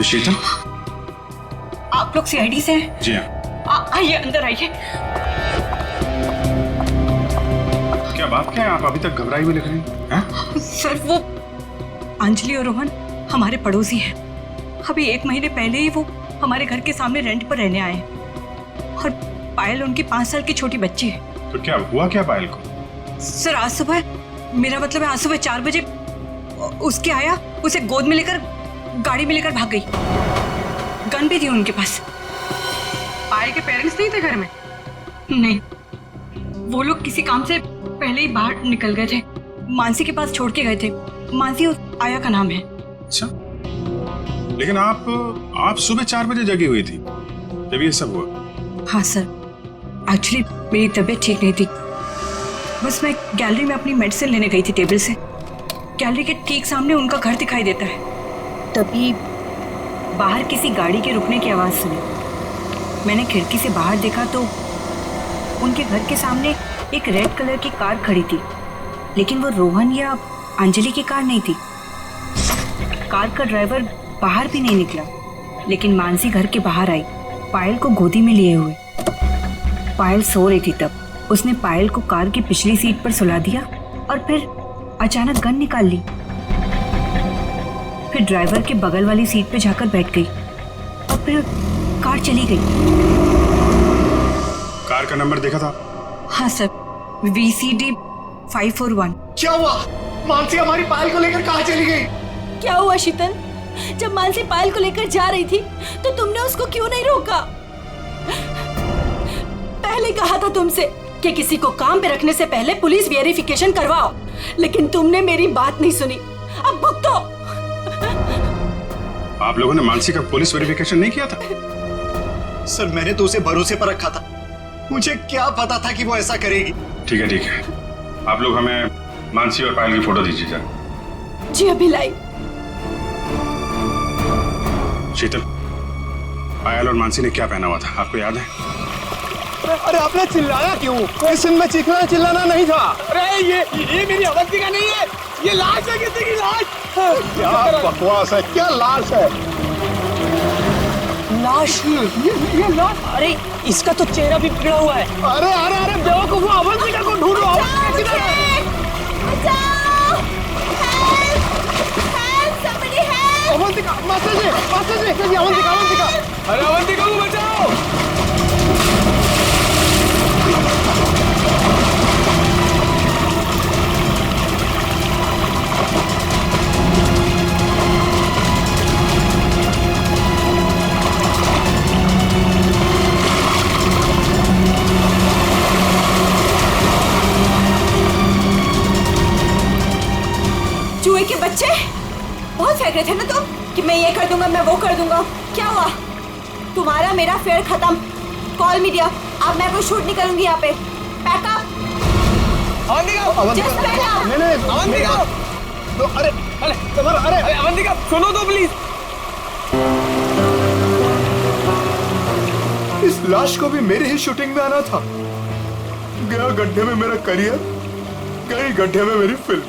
शीतल, आप लोग सीआईडी से हैं? जी हाँ। आइए अंदर आइए। क्या बात क्या है, आप अभी तक घबराई हुई लग रही हैं? सर वो अंजलि और रोहन हमारे पड़ोसी हैं। अभी 1 महीने पहले ही वो हमारे घर के सामने रेंट पर रहने आए हैं और पायल उनकी 5 साल की छोटी बच्ची है। तो क्या हुआ क्या पायल को? सर आज सुबह, मेरा मतलब है आज सुबह 4 बजे उसके आया, उसे गोद में लेकर गाड़ी में लेकर भाग गई। गन भी थी उनके पास। पायल के पेरेंट्स नहीं थे घर में? नहीं, वो लोग किसी काम से पहले ही बाहर निकल गए थे। मानसी के पास छोड़ के गए थे। मानसी उस आया का नाम है। अच्छा, लेकिन आप सुबह 4 बजे जगी हुई थी जब ये सब हुआ? हाँ सर, एक्चुअली मेरी तबीयत ठीक नहीं थी। बस मैं गैलरी में अपनी मेडिसिन लेने गई थी टेबल से। गैलरी के ठीक सामने उनका घर दिखाई देता है। तभी बाहर किसी गाड़ी के रुकने की आवाज़ सुनी। मैंने खिड़की से बाहर देखा तो उनके घर के सामने एक रेड कलर की कार खड़ी थी, लेकिन वो रोहन या अंजलि की कार नहीं थी। कार का ड्राइवर बाहर भी नहीं निकला, लेकिन मानसी घर के बाहर आई, पायल को गोदी में लिए हुए। पायल सो रही थी तब उसने पायल को कार की पिछली सीट पर सुला दिया और फिर अचानक गन निकाल ली। फिर ड्राइवर के बगल वाली सीट पर जाकर बैठ गई और फिर कार चली गई। कार का नंबर देखा था? हाँ सर, VCD 541। क्या हुआ? मानसी हमारी पायल को लेकर कहाँ चली गई? क्या हुआ शीतल? जब मानसी पायल को लेकर जा रही थी तो तुमने उसको क्यों नहीं रोका? पहले कहा था तुमसे कि किसी को काम पे रखने से पहले पुलिस वेरिफिकेशन करवाओ, लेकिन तुमने मेरी बात नहीं सुनी। अब भुगतो। आप लोगों ने मानसी का पुलिस वेरिफिकेशन नहीं किया था? सर मैंने तो उसे भरोसे पर रखा था, मुझे क्या पता था कि वो ऐसा करेगी। ठीक है, आप लोग हमें मानसी और पायल की फोटो दीजिए जरा। जी अभी लाई। शीतल, पायल और मानसी ने क्या पहना हुआ था, आपको याद है? अरे आपने चिल्लाया क्यों? इस सीन में चीखना चिल्लाना नहीं था। अरे ये मेरी अवंतिका नहीं है, ये लाश है, किसी की लाश। क्या बकवास है, क्या लाश है? लाश? ये लाश? अरे इसका तो चेहरा भी बिगड़ा हुआ है। अरे बेवकूफ, अवंतिका को ढूंढो। अवंतिका, मास्टर जी, अवंतिका। अरे अवंतिका को बचाओ। चूहे के बच्चे, बहुत फेंक रहे थे ना तुम कि मैं ये कर दूंगा, मैं वो कर दूंगा। क्या हुआ? तुम्हारा मेरा फेयर खत्म। कॉल मी दिया, अब मैं कोई शूट नहीं करूंगी यहाँ पे। Pack up. Just pack up. Avantika, अरे अवंतिका सुनो तो प्लीज। इस लाश को भी मेरी ही शूटिंग में आना था। गया गड्ढे में मेरा करियर, गई गड्ढे में मेरी फिल्म।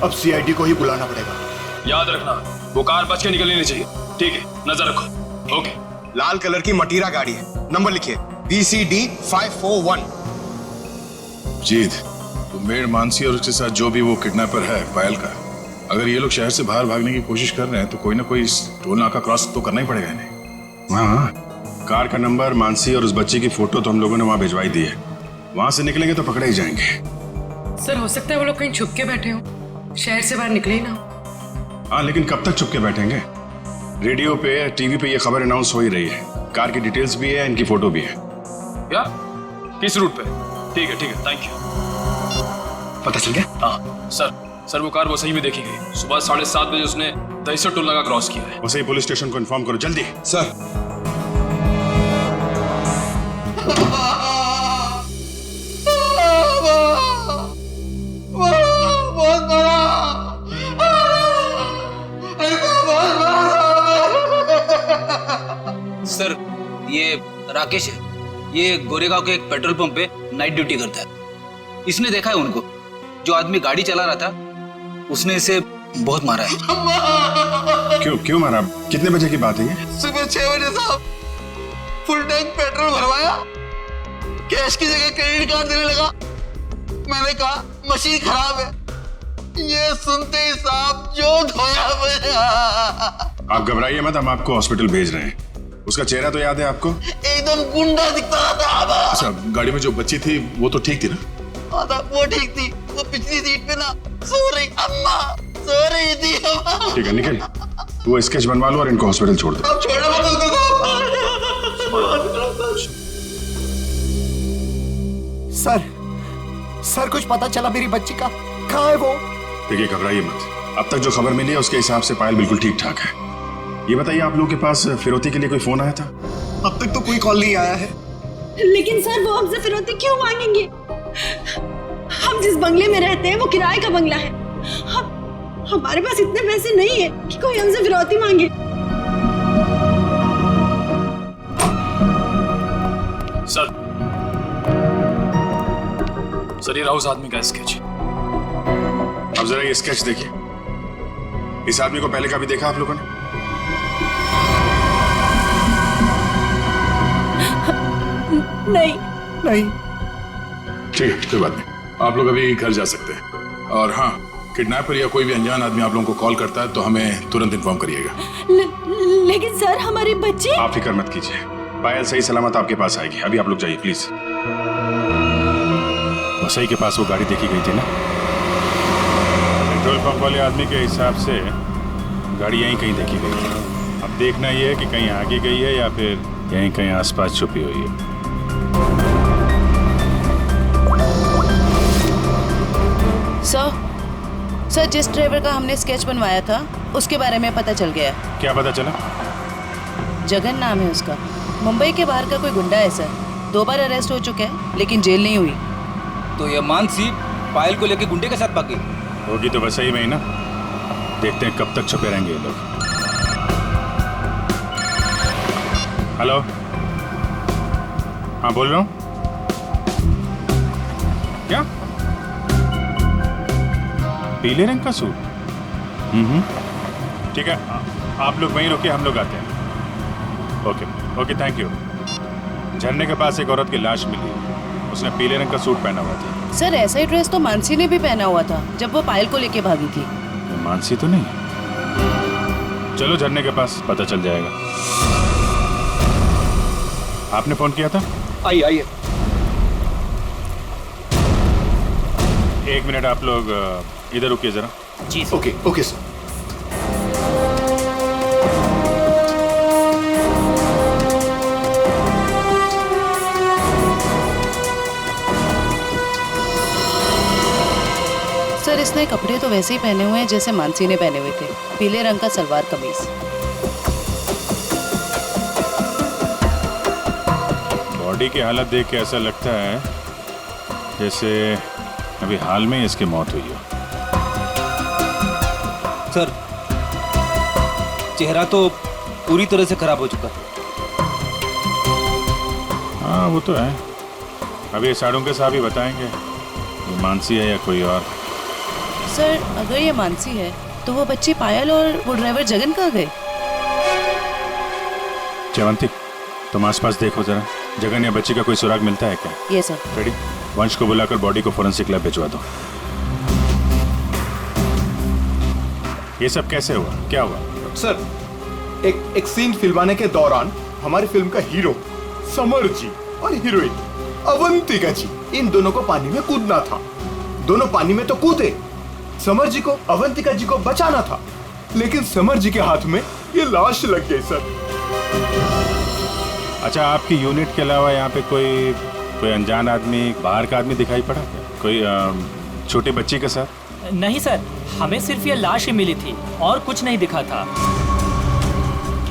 अब सीआईडी को ही बुलाना पड़ेगा। याद रखना, वो कार बच के निकलनी नहीं चाहिए। ठीक है, नजर रखो। ओके। लाल कलर की मटीरा गाड़ी है, नंबर लिखिए VCD 541। जीत, मेड मानसी और उसके साथ जो भी वो किडनैपर है पायल का, अगर ये लोग शहर से बाहर भागने की कोशिश कर रहे हैं तो कोई ना कोई टोल नाका क्रॉस तो करना ही पड़ेगा इन्हें। हाँ, कार का नंबर, मानसी और उस बच्चे की फोटो तो हम लोगों ने वहां भिजवाई दी है। वहां से निकलेंगे तो पकड़े ही जाएंगे। सर हो सकता है वो लोग कहीं छुप के बैठे हो, शहर से बाहर निकले ही ना। हाँ, लेकिन कब तक चुप के बैठेंगे? रेडियो पे, टीवी पे ये खबर अनाउंस हो ही रही है। कार की डिटेल्स भी है, इनकी फोटो भी है। या किस रूट पे? ठीक है, थैंक यू। पता चल गया? हाँ सर, वो कार वो सही में देखी गई। सुबह 7:30 बजे उसने दहीसर टोल नाका क्रॉस किया है। वैसे ही पुलिस स्टेशन को इन्फॉर्म करो जल्दी। सर, सर ये राकेश है, ये गोरेगांव के एक पेट्रोल पंप पे नाइट ड्यूटी करता है। इसने देखा है उनको। जो आदमी गाड़ी चला रहा था उसने इसे बहुत मारा है। क्यों क्यों मारा? कितने बजे की बात है ये? सुबह 6 बजे साहब, फुल टैंक पेट्रोल भरवाया, कैश की जगह क्रेडिट कार्ड देने लगा। मैंने कहा मशीन खराब है, ये सुनते ही साहब जो धोया मेरा। आप घबराइए मत, हम आपको हॉस्पिटल भेज रहे हैं। उसका चेहरा तो याद है आपको? एकदम गुंडा दिखता था। अच्छा, गाड़ी में जो बच्ची थी वो तो ठीक थी ना? हाँ था, वो ठीक थी। वो पिछली सीट पे ना सो रही अम्मा, सो रही थी अम्मा। ठीक है निखिल, वो स्केच बनवा लो और इनको हॉस्पिटल छोड़ दो। अब छोड़ो मत उसको साहब। सर कुछ पता चला मेरी बच्ची का? कहाँ है वो? देखिए घबराइए मत, अब तक जो खबर मिली है उसके हिसाब से पायल बिल्कुल ठीक ठाक है। ये बताइए आप लोगों के पास फिरौती के लिए कोई फोन आया था? अब तक तो कोई कॉल नहीं आया है। लेकिन सर वो हमसे फिरौती क्यों मांगेंगे? हम जिस बंगले में रहते हैं वो किराए का बंगला है। हमारे पास इतने पैसे नहीं है कि कोई हमसे फिरौती मांगे। सर ये रहा उस आदमी का स्केच। अब जरा ये स्केच देखिए। इस आदमी को पहले कभी देखा आप लोगों ने? नहीं। ठीक है, कोई बात नहीं, आप लोग अभी घर जा सकते हैं। और हाँ, किडनैपर या कोई भी अनजान आदमी आप लोगों को कॉल करता है तो हमें तुरंत इन्फॉर्म करिएगा। लेकिन सर हमारे बच्चे। आप फिक्र मत कीजिए, पायल सही सलामत आपके पास आएगी। अभी आप लोग जाइए प्लीज। वसई के पास वो गाड़ी देखी गई थी ना? पेट्रोल पंप वाले आदमी के हिसाब से गाड़ी यहीं कहीं देखी गई है। अब देखना ये है कि कहीं आगे गई है या फिर यहीं कहीं आसपास छुपी हुई है। सर जिस ड्राइवर का हमने स्केच बनवाया था उसके बारे में पता चल गया। क्या पता चला? जगन नाम है उसका, मुंबई के बाहर का कोई गुंडा है सर। 2 बार अरेस्ट हो चुका है लेकिन जेल नहीं हुई। तो ये मानसी पायल को लेके गुंडे के साथ भागी होगी तो बस सही में ही ना। देखते हैं कब तक छुपे रहेंगे ये लोग। हेलो, हाँ बोल रहा हूँ। क्या? पीले रंग का सूट? ठीक है, आप लोग वहीं रुकिए, हम लोग आते हैं। Okay, thank you. झरने के पास एक औरत की लाश मिली, उसने पीले रंग का सूट पहना हुआ था। सर ऐसा ही ड्रेस तो मानसी ने भी पहना हुआ था जब वो पायल को लेके भागी थी। मानसी तो नहीं? चलो झरने के पास पता चल जाएगा। आपने फोन किया था? आइए। 1 मिनट, आप लोग इधर रुकिए जरा। जी ओके सर। सर इसने कपड़े तो वैसे ही पहने हुए हैं जैसे मानसी ने पहने हुए थे। पीले रंग का सलवार कमीज। बॉडी की हालत देख के ऐसा लगता है जैसे अभी हाल में इसकी मौत हुई हो। सर चेहरा तो पूरी तरह से खराब हो चुका है। हाँ वो तो है, अभी ये साड़ों के साहब ही बताएंगे ये मानसी है या कोई और। सर अगर ये मानसी है तो वो बच्ची पायल और वो ड्राइवर जगन कहाँ गए? जयवंती, तुम आसपास देखो जरा, जगन या बच्ची का कोई सुराग मिलता है क्या? ये सर। रेडी, वंश को बुलाकर बॉडी को फोरेंसिक लैब भिजवा दो। ये सब कैसे हुआ, क्या हुआ? सर एक सीन फिल्माने के दौरान हमारी फिल्म का हीरो समर जी और हीरोइन अवंतिका जी, इन दोनों को पानी में कूदना था। दोनों पानी में तो कूदे, समर जी को अवंतिका जी को बचाना था, लेकिन समर जी के हाथ में ये लाश लग गई सर। अच्छा, आपकी यूनिट के अलावा यहाँ पे कोई अनजान आदमी, बाहर का आदमी दिखाई पड़ा क्या? कोई छोटी बच्ची के साथ? नहीं सर, हमें सिर्फ ये लाश ही मिली थी और कुछ नहीं दिखा था।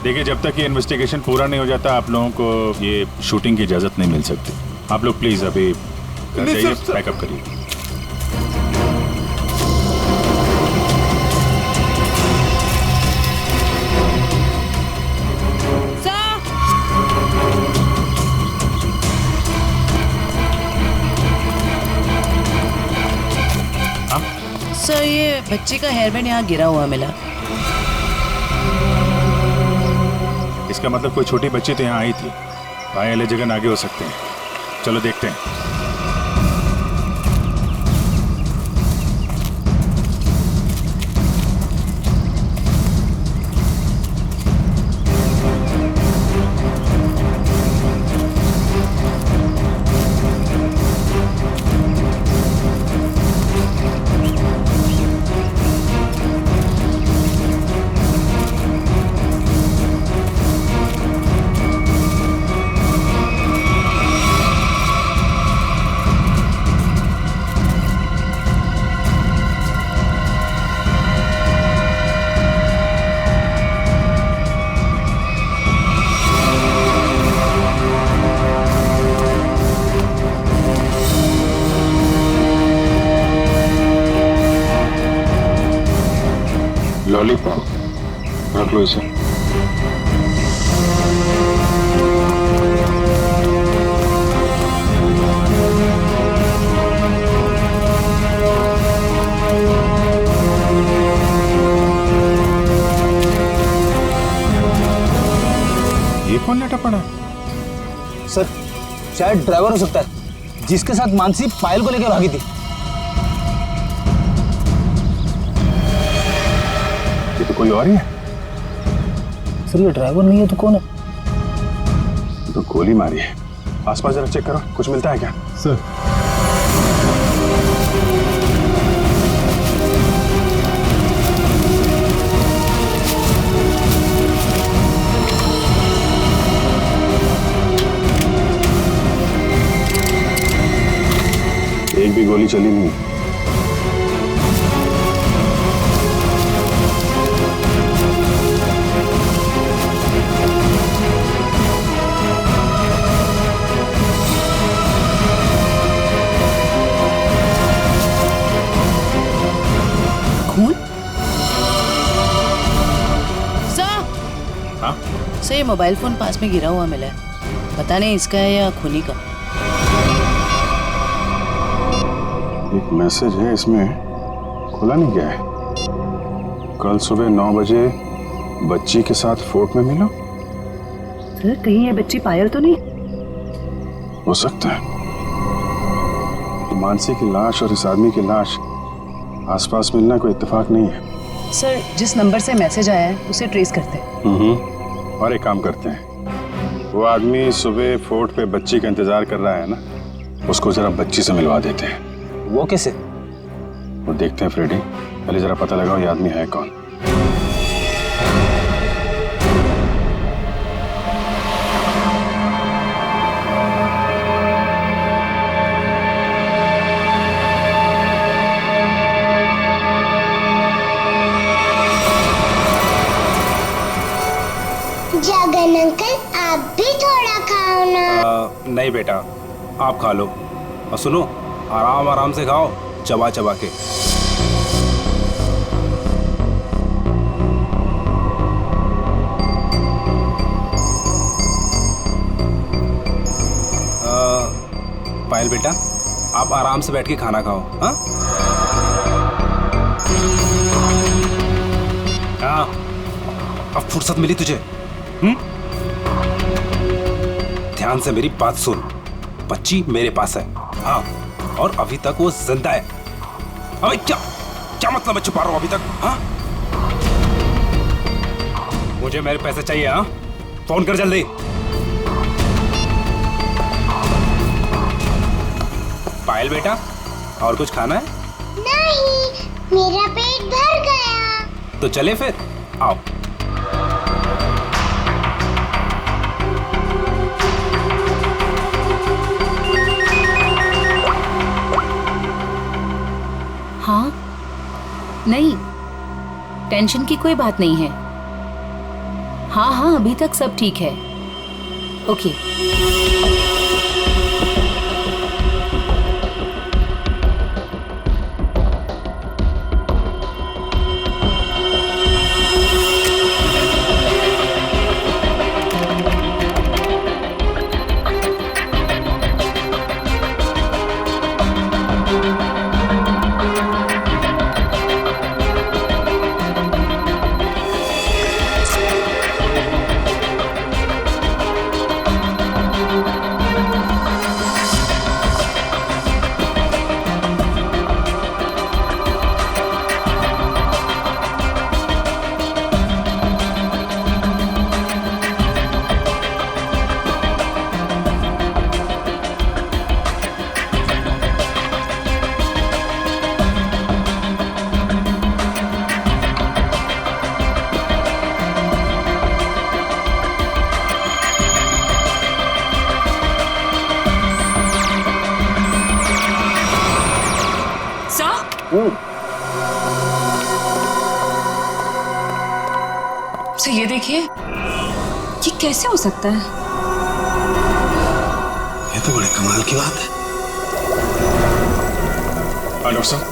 देखिए, जब तक ये इन्वेस्टिगेशन पूरा नहीं हो जाता आप लोगों को ये शूटिंग की इजाजत नहीं मिल सकती। आप लोग प्लीज अभी घर जाइए, पैकअप करिए। सर ये बच्चे का हेयर बैंड यहाँ गिरा हुआ मिला। इसका मतलब कोई छोटी बच्ची तो यहाँ आई थी। भाई अलग जगह आगे हो सकते हैं। चलो देखते हैं। लॉलीपॉप रख लो इसे। ये कौन लेटा पड़ा? सर शायद ड्राइवर हो सकता है जिसके साथ मानसी पायल को लेकर भागी थी। ये तो कोई और ही है। सर ये ड्राइवर नहीं है तो कौन है? तो गोली मारी है। आसपास जरा चेक करो, कुछ मिलता है क्या? सर एक भी गोली चली नहीं। खून? सर हाँ? सर ये मोबाइल फोन पास में गिरा हुआ मिला है। पता नहीं इसका है या खूनी का। एक मैसेज है इसमें, खुला नहीं गया है। कल सुबह 9 बजे बच्ची के साथ फोर्ट में मिलो। सर कहीं ये बच्ची पायल तो नहीं? हो सकता है। मानसी की लाश और इस आदमी की लाश आसपास मिलना कोई इत्तेफाक नहीं है। सर जिस नंबर से मैसेज आया है उसे ट्रेस करते हैं। और एक काम करते हैं, वो आदमी सुबह फोर्ट पे बच्ची का इंतजार कर रहा है ना, उसको जरा बच्ची से मिलवा देते हैं। वो कैसे? वो देखते हैं फ्रेडी, पहले जरा पता लगाओ ये आदमी है कौन। जगन अंकल आप भी थोड़ा खाओ ना। नहीं बेटा आप खा लो, और सुनो आराम आराम से खाओ, चबा चबा के। पायल बेटा आप आराम से बैठ के खाना खाओ। हाँ हाँ अब फुर्सत मिली तुझे? ध्यान से मेरी बात सुन, बच्ची मेरे पास है। हाँ और अभी तक वो जिंदा है। अबे क्या क्या मतलब है छुपा रहा हूं अभी तक? हाँ मुझे मेरे पैसे चाहिए। हाँ फोन कर जल्दी। पायल बेटा और कुछ खाना है? नहीं मेरा पेट भर गया। तो चले फिर, आओ। हाँ नहीं टेंशन की कोई बात नहीं है। हाँ हाँ अभी तक सब ठीक है। ओके तो ये देखिए, ये कैसे हो सकता है? ये तो बड़े कमाल की बात है। हाँ डॉक्टर साहब,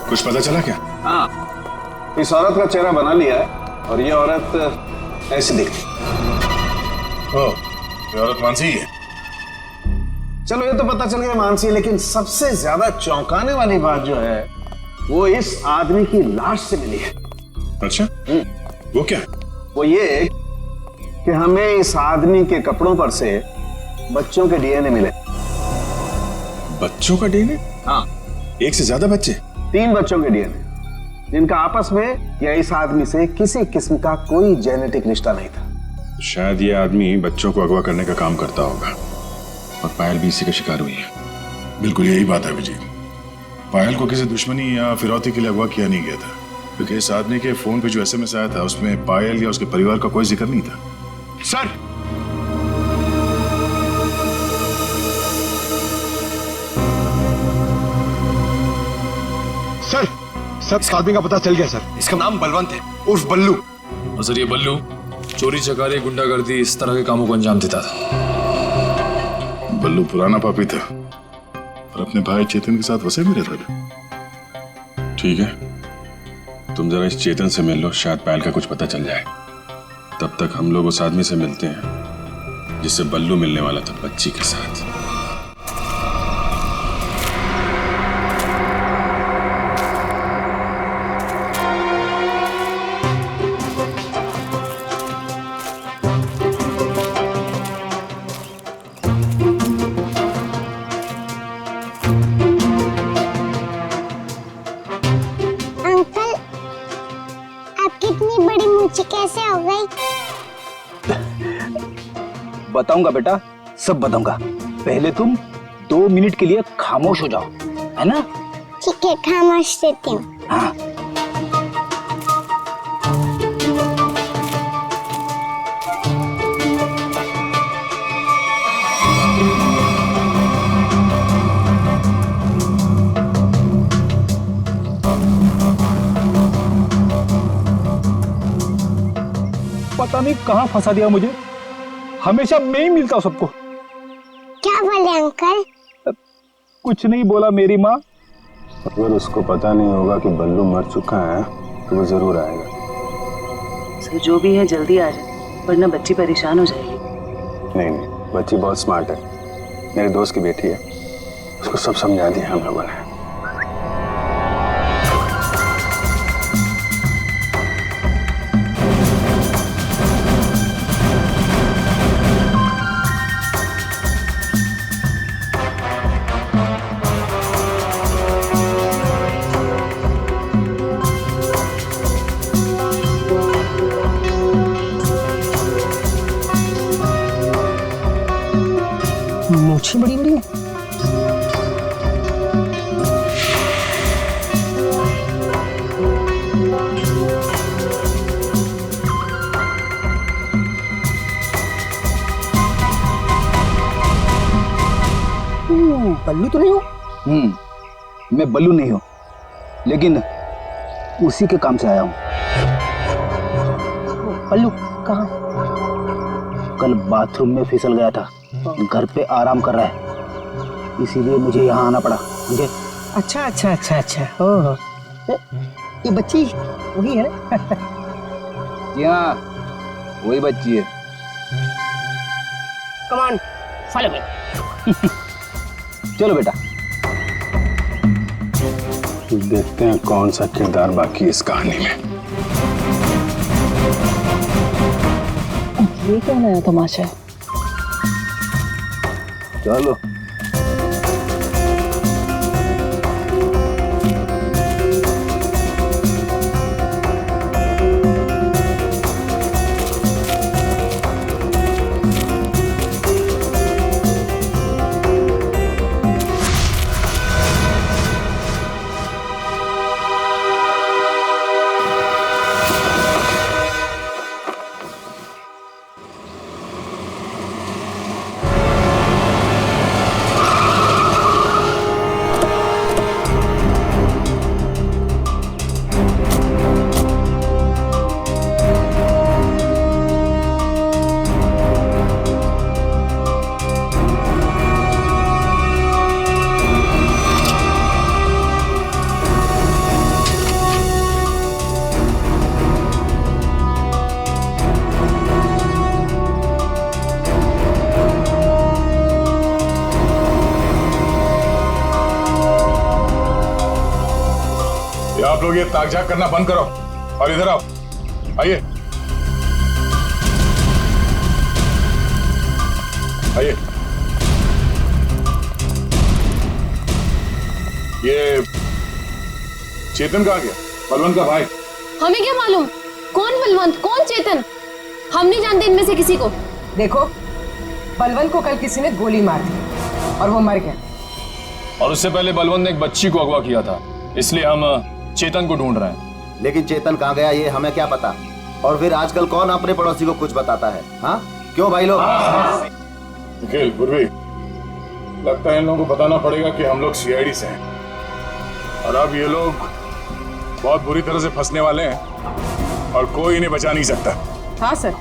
कुछ पता चला क्या? हाँ, इस औरत का चेहरा बना लिया है और ये औरत ऐसी दिखती। ओह, ये औरत मानसी ही है। चलो ये तो पता चल गया मानसी है, लेकिन सबसे ज्यादा चौंकाने वाली बात जो है वो इस आदमी की लाश से मिली है। अच्छा, वो क्या? वो ये कि हमें इस आदमी के कपड़ों पर से बच्चों के डीएनए मिले। बच्चों का डीएनए? हाँ, एक से ज्यादा बच्चे? 3 बच्चों के डीएनए, जिनका आपस में या इस आदमी से किसी किस्म का कोई जेनेटिक रिश्ता नहीं था। शायद ये आदमी बच्चों को अगवा करने का काम करता होगा और पायल भी इसी का शिकार हुई है। बिल्कुल यही बात है विजय। पायल को किसी दुश्मनी या फिरौती के लिए अगवा किया नहीं गया था, क्योंकि इस आदमी के फोन पे जो एसएमएस आया था उसमें पायल या उसके परिवार का कोई जिक्र नहीं था। सर, सर इस आदमी का पता चल गया सर। इसका नाम बलवंत है, उर्फ बल्लू। और सर ये बल्लू चोरी चकारी गुंडागर्दी इस तरह के कामों को अंजाम देता था। बल्लू पुराना पापी था और अपने भाई चेतन के साथ वैसे भी रहता था। ठीक है, तुम जरा इस चेतन से मिल लो, शायद पायल का कुछ पता चल जाए। तब तक हम लोग उस आदमी से मिलते हैं जिससे बल्लू मिलने वाला था बच्ची के साथ। कैसे हो गई? बताऊंगा बेटा, सब बताऊंगा। पहले तुम 2 मिनट के लिए खामोश हो जाओ, है ना? ठीक है, खामोश रहती हूँ। हाँ। पता नहीं कहाँ फंसा दिया मुझे, हमेशा मैं ही मिलता हूँ सबको। क्या बोले अंकल? कुछ नहीं बोला मेरी माँ। अगर उसको पता नहीं होगा कि बल्लू मर चुका है तो वो जरूर आएगा। सर जो भी है जल्दी आ जाए, वरना बच्ची परेशान हो जाएगी। नहीं, बच्ची बहुत स्मार्ट है, मेरे दोस्त की बेटी है, उसको सब समझा दिया हम लोगों ने। मूछें बड़ी बड़ी है। बल्लू तो नहीं हो? मैं बल्लू नहीं हूँ, लेकिन उसी के काम से आया हूँ। बल्लू कहाँ? कल बाथरूम में फिसल गया था, घर पे आराम कर रहा है, इसीलिए मुझे यहाँ आना पड़ा। मुझे अच्छा अच्छा अच्छा अच्छा, ओह ये बच्ची वही है? जी हाँ, वही बच्ची है। कमान फॉलो मी। चलो बेटा, देखते हैं कौन सा किरदार बाकी इस कहानी में। ये क्या नया तमाशा है? चलो। आप लोग ये ताक झाक करना बंद करो और इधर आओ। आइए आइए। ये चेतन कहाँ गया? बलवंत का भाई। हमें क्या मालूम कौन बलवंत कौन चेतन, हम नहीं जानते इनमें से किसी को। देखो, बलवंत को कल किसी ने गोली मार दी और वो मर गया। और उससे पहले बलवंत ने एक बच्ची को अगवा किया था, इसलिए हम चेतन को ढूंढ रहे हैं। लेकिन चेतन कहाँ गया ये हमें क्या पता। और फिर आजकल कौन अपने पड़ोसी को कुछ बताता है? हाँ क्यों भाई लोग? निखिल, पूर्वी, लगता है इन लोगों को बताना पड़ेगा कि हम लोग सीआईडी से हैं और अब ये लोग बहुत बुरी तरह से फंसने वाले हैं और कोई इन्हें बचा नहीं सकता। हाँ सर,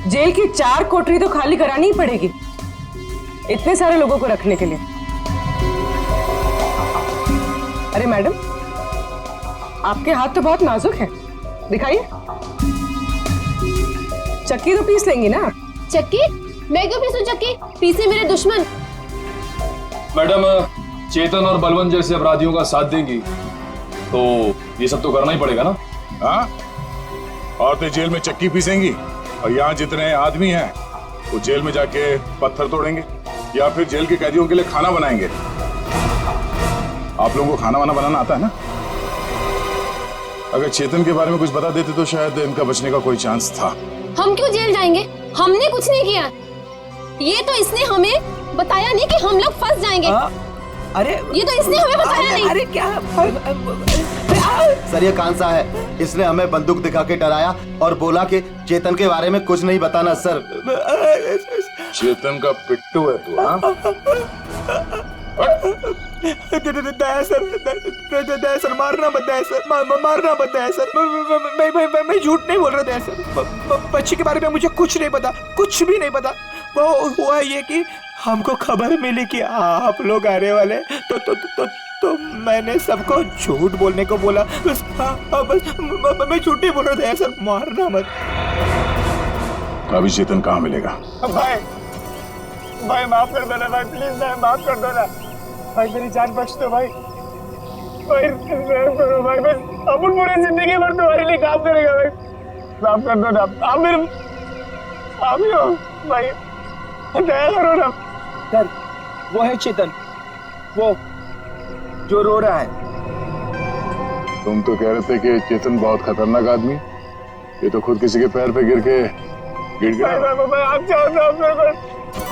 जेल की 4 कोठरी तो खाली करानी ही पड़ेगी इतने सारे लोगों को रखने के लिए। अरे मैडम, आपके हाथ तो बहुत नाजुक है, दिखाइए। चक्की तो पीस लेंगी ना? चक्की? मैं क्यों पीसूं चक्की? पीसे मेरे दुश्मन। मैडम, चेतन और बलवंत जैसे अपराधियों का साथ देंगी तो ये सब तो करना ही पड़ेगा ना। हाँ, औरतें जेल में चक्की पीसेंगी और यहाँ जितने आदमी हैं वो जेल में जाके पत्थर तोड़ेंगे या फिर जेल के कैदियों के लिए खाना बनाएंगे। आप लोगों को खाना वाना बनाना आता है ना? अगर चेतन के बारे में कुछ बता देते तो शायद इनका बचने का कोई चांस था। हम क्यों जेल जाएंगे? हमने कुछ नहीं किया। ये तो इसने हमें बताया नहीं कि हम लोग फंस जाएंगे। अरे ये तो इसने हमें बताया नहीं। अरे क्या सर ये कान सा है, इसने हमें बंदूक दिखा के डराया और बोला कि चेतन के बारे में कुछ नहीं बताना। सर चेतन का पिट्टू है तू? हाँ, दया सर, मारना मत दया सर, मारना मत दया सर। मैं झूठ नहीं बोल रहा दया सर। बच्ची के बारे में मुझे कुछ नहीं पता, कुछ भी नहीं पता। वो हुआ ये कि हमको खबर मिली कि आप लोग आने वाले, तो मैंने सबको झूठ बोलने को बोला। बस मैं झूठ नहीं बोल रहा दया सर, मारना मत। अभी चेतन कहाँ मिलेगा? भाई माफ कर दो ना भाई, प्लीज भाई माफ कर दो ना भाई, मेरी जान बख्श दो भाई। भाई करो भाई, बस अपन पूरी जिंदगी भर तुम्हारे लिए काम करेगा भाई। माफ कर दो ना, आप मेरे आप ही हो भाई, दया करो ना। सर वो है चेतन, वो जो रो रहा है। तुम तो कह रहे थे कि चेतन बहुत खतरनाक आदमी, ये तो खुद किसी के पैर पे गिर के गिर गया। भाई आप चाहो तो आप मेरे को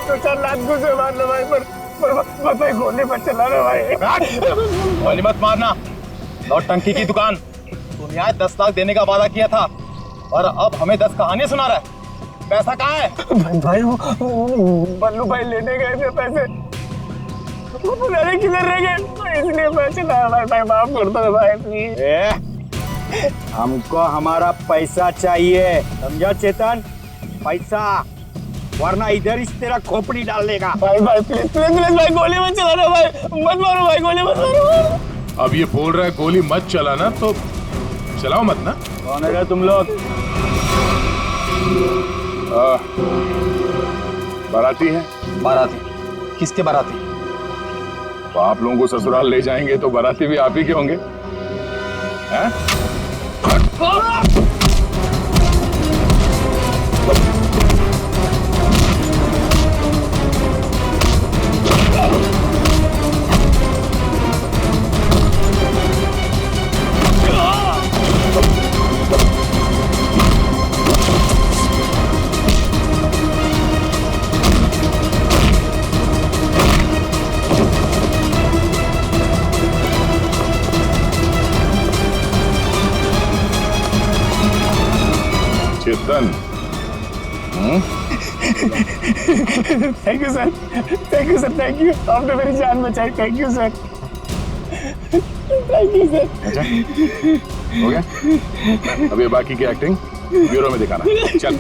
2-4 लाख गुस्से मार लो भाई, पर भाई गोली मत चला रहे भाई। गोली मत मारना, नौटंकी की दुकान। तुम यहाँ 10 लाख देने का वादा किया था और अब हमें 10 कहानियां सुना रहा है। पैसा कहाँ है? भाई वो बल्लू भाई लेने गए थे पैसे, वो पता नहीं किधर रह गए, इसलिए मैं चला भाई, माफ कर दो भाई प्लीज। हमको हमारा पैसा चाहिए, समझा चेतन? पैसा, वरना इधर इस तेरा खोपड़ी डाल देगा। भाई प्लीज भाई, गोली मत चलाना भाई, मत मारो भाई, गोली मत मारो। अब ये बोल रहा है गोली मत चलाना, तो चलाओ मत ना। कौन है तुम लोग? बाराती है। बाराती? किसके बाराती? तो आप लोगों को ससुराल ले जाएंगे तो बाराती भी आप ही के होंगे। हैं? Chetan, thank you sir, thank you sir, thank you. आपने मेरी जान बचाई, thank you sir, thank you sir. अच्छा हो गया, अब ये बाकी की एक्टिंग ब्यूरो में दिखाना। चल।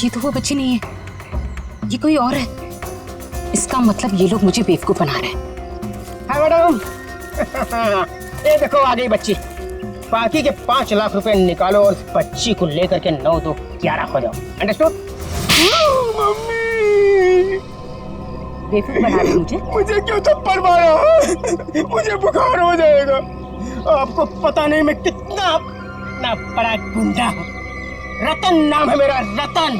ये तो वो बच्ची नहीं है, ये कोई और है। इसका मतलब ये लोग मुझे बेवकूफ बना रहे हैं। हाय मैडम, ये देखो आ गई बच्ची। बाकी के 5 लाख रुपए निकालो और बच्ची को लेकर के 9 2 11 हो जाओ। अंडरस्टूड? बेवकूफ बना रहे मुझे। मुझे क्यों थप्पड़ मारा? मुझे बुखार हो जाएगा। आपको पता नहीं मैं कितना बड़ा गुंडा हूँ। रतन नाम है मेरा, रतन।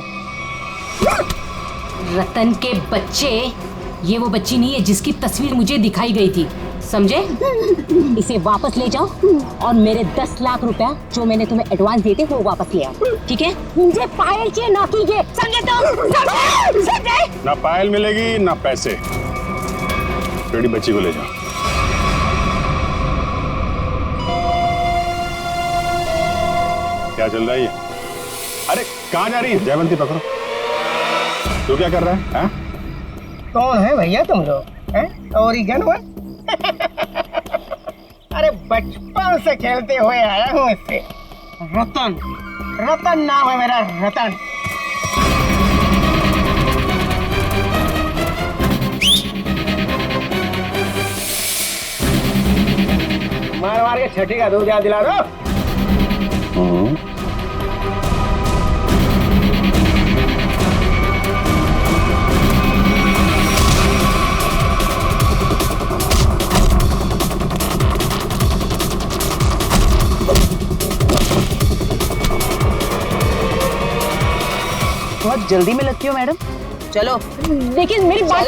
रतन के बच्चे, ये वो बच्ची नहीं है जिसकी तस्वीर मुझे दिखाई गई थी, समझे? इसे वापस ले जाओ और मेरे 10 लाख रुपया जो मैंने तुम्हें एडवांस दिए थे वो वापस ले आओ, ठीक है? मुझे पायल चाहिए, ना कीजिए, समझे तुम? समझे? ना पायल मिलेगी ना पैसे। बेटी बच्ची को ले जाओ। क्या चल रहा है ये? अरे कहाँ जा रही है? जयवंती पकड़ो। तू क्या कर रहा है? हाँ? कौन है भैया तुम लोग? ओरिगन हुआ? अरे बचपन से खेलते हुए आया हूँ इससे। रतन, रतन नाम है मेरा, रतन। मार मार के छठी का दूध याद दिला दो। बहुत जल्दी में लगती हो मैडम, चलो। देखिए मेरी बात,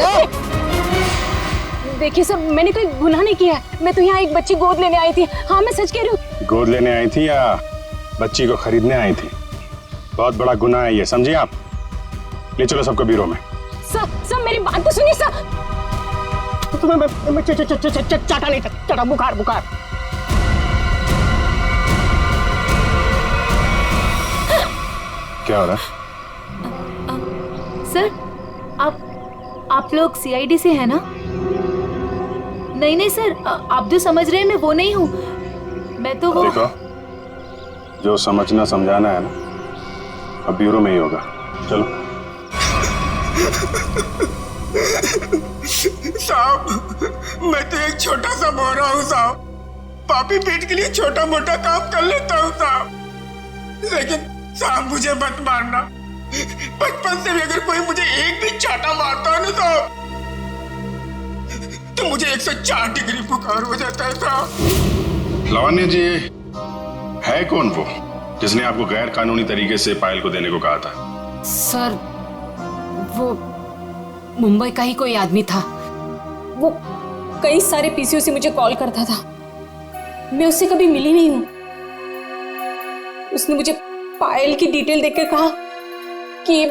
देखिए सर, मैंने कोई गुनाह नहीं किया है। मैं तो यहाँ एक बच्ची गोद लेने आई थी। हाँ मैं सच कह रही हूँ। गोद लेने आई थी या बच्ची को खरीदने आई थी? बहुत बड़ा गुनाह है ये, समझिए आप। ले चलो सबको ब्यूरो में। सर मेरी बात तो सुनिए सर। चाटा नहीं, चाटा, बुखार बुखार। क्या हो रहा है? सर आप लोग सीआईडी से हैं ना? नहीं नहीं सर, आप जो समझ रहे हैं मैं वो नहीं हूँ। मैं तो वो देखो, जो समझना समझाना है ना अब ब्यूरो में ही होगा। चलो। साहब, मैं तो एक छोटा सा मोहरा हूँ साहब। पापी पेट के लिए छोटा मोटा काम कर लेता हूँ साहब। लेकिन साहब मुझे मत मारना। बचपन से भी अगर कोई मुझे एक भी चाटा मारता है ना साहब तो मुझे 104 डिग्री बुखार हो जाता है साहब। लावण्य जी, है कौन वो जिसने आपको गैर कानूनी तरीके से पायल को देने को कहा था? सर वो मुंबई का ही कोई आदमी था। वो कई सारे पीसीओ से मुझे कॉल करता था। मैं उससे कभी मिली नहीं हूँ। उसने मुझे पायल की डिटेल देकर कहा कि ये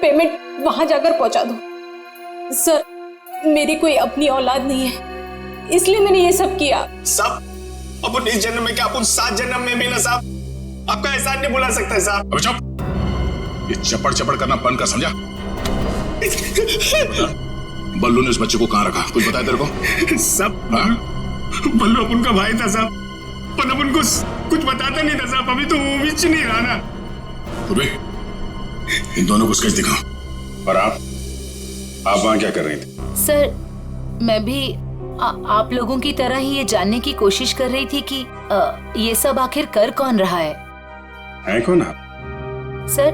पेमेंट वहां जाकर पहुंचा दो। सर मेरी कोई अपनी औलाद नहीं है, इसलिए मैंने ये सब किया। साहब अपन इस जन्म में क्या अपन 7 जन्म में भी ना साहब आपका एहसान नहीं भुला सकता है साहब। अबे चुप, ये चपड़ चपड़ करना बंद कर, समझा? बल्लू ने उस बच्चे को कहाँ रखा, कुछ बताया तेरे को? सब बल्लू अपन का भाई था साहब, पर अपन को कुछ बताता नहीं था साहब। अभी तो वो भी नहीं रहा ना। इन दोनों को स्केच दिखाओ। और आप वहां क्या कर रही थी? सर मैं भी आप लोगों की तरह ही ये जानने की कोशिश कर रही थी कि ये सब आखिर कर कौन रहा है कौन आप? सर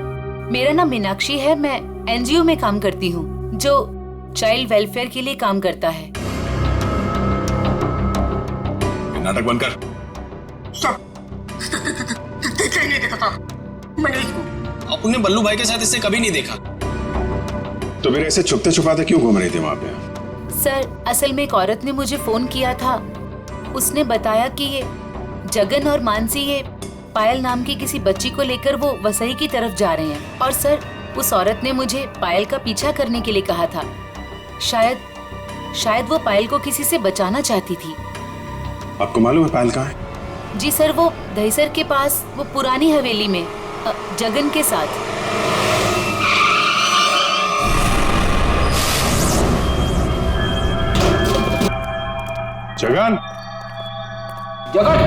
मेरा नाम मीनाक्षी है। मैं एनजीओ में काम करती हूँ जो चाइल्ड वेलफेयर के लिए काम करता है। नाटक बंद कर। नहीं देखा था मैंने इसको। अपने बल्लू भाई के साथ इससे कभी नहीं देखा। तो फिर ऐसे छुपते छुपाते क्यों घूम रही थी वहां पे? सर असल में एक औरत ने मुझे फोन किया था। उसने बताया कि ये जगन और मानसी ये पायल नाम की किसी बच्ची को लेकर वो वसई की तरफ जा रहे हैं। और सर उस औरत ने मुझे पायल का पीछा करने के लिए कहा था। शायद वो पायल को किसी से बचाना चाहती थी। आपको मालूम है पायल कहाँ है? जी सर, वो दहीसर के पास वो पुरानी हवेली में जगन के साथ। जगन, जगन,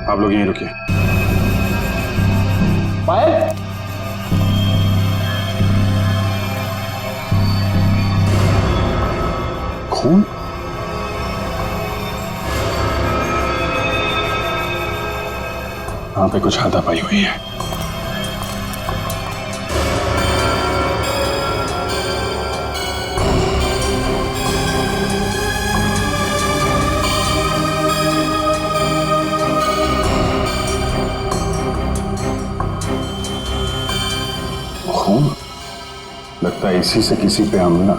आप लोग यहीं रुकिए। पायल खून? यहाँ पे कुछ हाथापाई हुई है। खून? लगता है इसी से किसी पे हमला।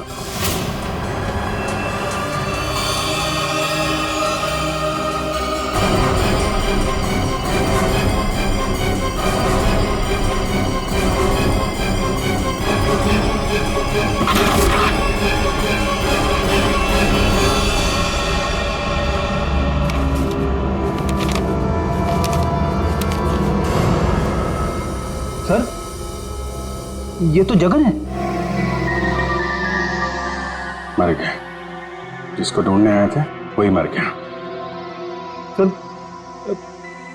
सर, ये तो जगन है। मर गया। जिसको ढूंढने आए थे वही मर गया। सर,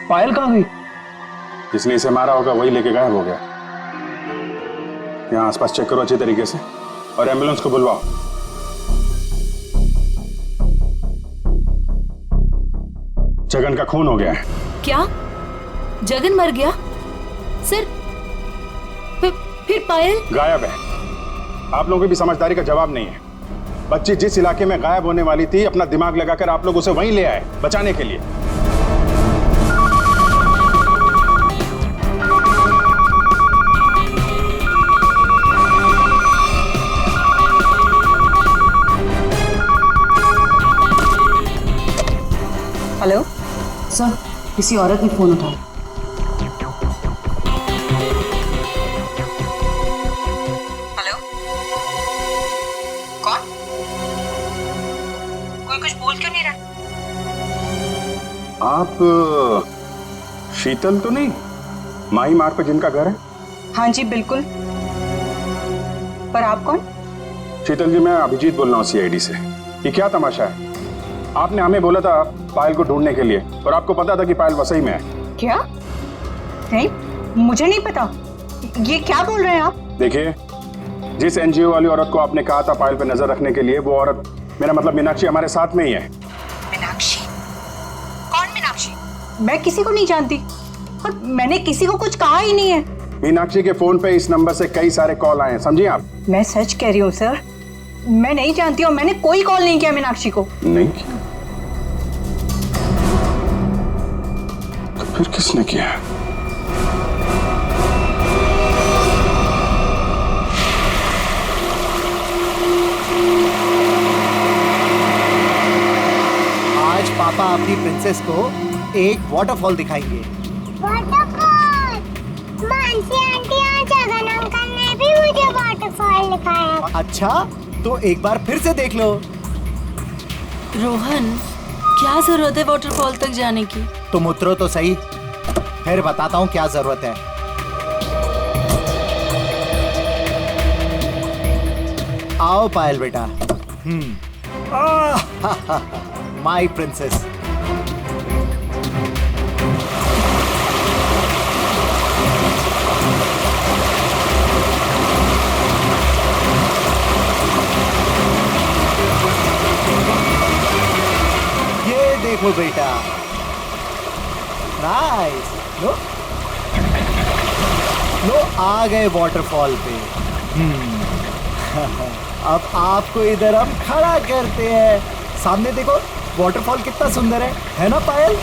पायल कहाँ गई? जिसने इसे मारा होगा वही लेके गायब हो गया। यहाँ आसपास चेक करो अच्छे तरीके से और एम्बुलेंस को बुलवाओ। जगन का खून हो गया है। क्या जगन मर गया? सर फिर पायल गायब है। आप लोगों की भी समझदारी का जवाब नहीं है। बच्ची जिस इलाके में गायब होने वाली थी, अपना दिमाग लगाकर आप लोग उसे वहीं ले आए बचाने के लिए। हेलो सर, किसी औरत ने फोन उठाया। हेलो, कौन? कोई कुछ बोल क्यों नहीं रहा? आप शीतल तो नहीं? माही मार्ग पर जिनका घर है? हाँ जी बिल्कुल। पर आप कौन? शीतल जी, मैं अभिजीत बोल रहा हूँ सीआईडी से। ये क्या तमाशा है? आपने हमें बोला था पायल को ढूंढने के लिए और आपको पता था कि पायल वसई में है। क्या? नहीं, मुझे नहीं पता। ये क्या बोल रहे हैं आप? देखिए, जिस एनजीओ वाली औरत को आपने कहा था पायल पे नजर रखने के लिए, वो औरत, मेरा मतलब मीनाक्षी, हमारे साथ में ही है। मीनाक्षी? कौन मीनाक्षी? मैं किसी को नहीं जानती और मैंने किसी को कुछ कहा ही नहीं है। मीनाक्षी के फोन पे इस नंबर से कई सारे कॉल आए हैं, समझिए आप। मैं सच कह रही हूँ सर, मैं नहीं जानती और मैंने कोई कॉल नहीं किया मीनाक्षी को। नहीं किया? तो फिर किसने किया? आज पापा अपनी प्रिंसेस को एक वाटरफॉल दिखाएंगे। वाटरफॉल? मानसी आंटी और जगन अंकल ने भी मुझे वाटरफॉल दिखाया। अच्छा, तो एक बार फिर से देख लो। रोहन, क्या जरूरत है वाटरफॉल तक जाने की? तुम उतरो तो सही, फिर बताता हूँ क्या जरूरत है। आओ पायल बेटा। My princess. ये देखो बेटा, नाइस। लो लो, आ गए वाटरफॉल पे। अब आपको इधर हम खड़ा करते हैं। सामने देखो, वाटरफॉल कितना सुंदर है ना पायल?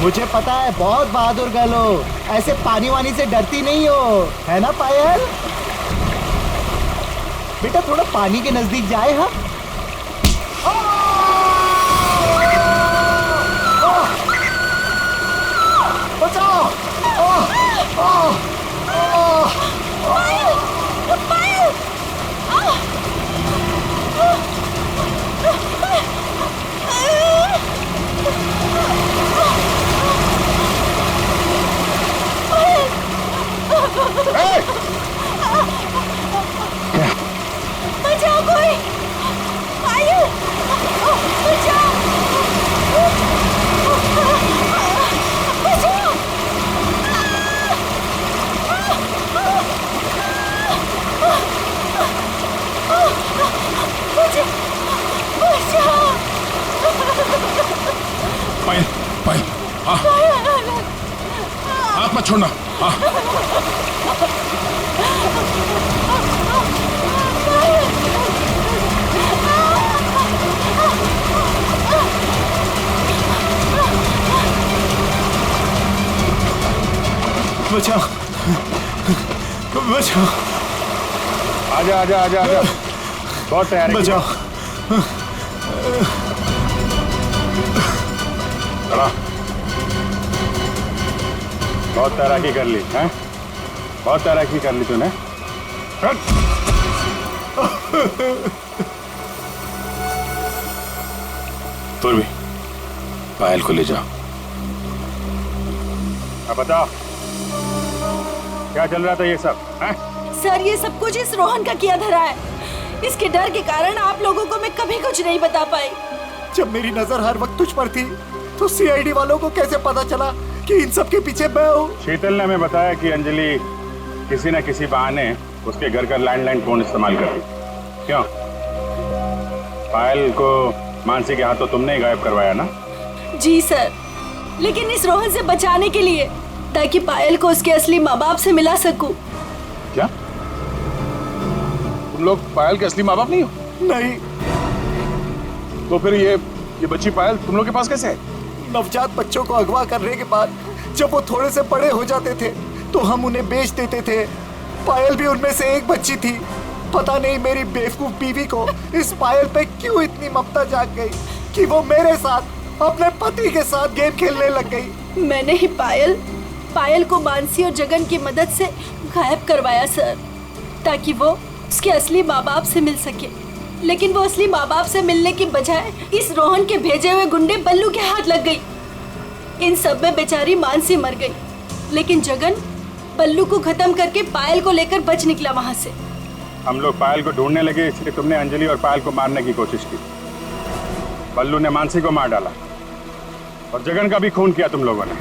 मुझे पता है बहुत बहादुर गर्ल हो, ऐसे पानी वानी से डरती नहीं हो, है ना पायल? बेटा थोड़ा पानी के नजदीक जाए। हाँ, बचाओ। बचाओ कोई, पायल, बचाओ। छोड़ना। हाँ बचाओ बचाओ। आजा आजा आजा आजा, बहुत तैयारी की। बचाओ। चला, बहुत तैराकी कर ली हैं? बहुत तैराकी कर ली तूने। तुम भी पायल को ले जाओ। अब बताओ क्या चल रहा था ये सब हैं? सर ये सब कुछ इस रोहन का किया धरा है। इसके डर के कारण आप लोगों को मैं कभी कुछ नहीं बता पाई। जब मेरी नजर हर वक्त तुझ पर थी तो सीआईडी वालों को कैसे पता चला कि इन सब के पीछे मैं हूँ? शीतल ने हमें बताया कि अंजलि किसी न किसी बहाने उसके घर का लैंडलाइन फोन इस्तेमाल कर रही। क्यों? पायल को मानसी के हाथों तुमने ही गायब करवाया ना? जी सर, लेकिन इस रोहन से बचाने के लिए, ताकि पायल को उसके असली माँ बाप से मिला सकूं। क्या तुम लोग पायल के असली माँ बाप नहीं हो? नहीं। तो फिर ये बच्ची पायल तुम लोग के पास कैसे है? नवजात बच्चों को अगवा करने के बाद जब वो थोड़े से बड़े हो जाते थे तो हम उन्हें बेच देते थे। पायल भी उनमें से एक बच्ची थी। पता नहीं मेरी बेवकूफ बीवी को इस पायल पे क्यों इतनी ममता जाग गई कि वो मेरे साथ, अपने पति के साथ गेम खेलने लग गई। मैंने ही पायल को मानसी और जगन की मदद से गायब करवाया सर, ताकि वो उसके असली माँ बाप से मिल सके। लेकिन वो असली माँ बाप से मिलने की बजाय इस रोहन के भेजे हुए गुंडे बल्लू के हाथ लग गई। इन सब में बेचारी मानसी मर गई, लेकिन जगन बल्लू को खत्म करके पायल को लेकर बच निकला वहां से। हम लोग पायल को ढूंढने लगे, इसलिए तुमने अंजलि और पायल को मारने की कोशिश की। बल्लू ने मानसी को मार डाला और जगन का भी खून किया तुम लोगों ने।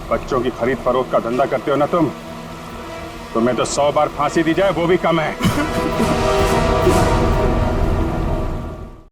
बच्चों की खरीद फरोख्त का धंधा करते हो ना तुम, तुम्हें तो 100 बार फांसी दी जाए वो भी कम है।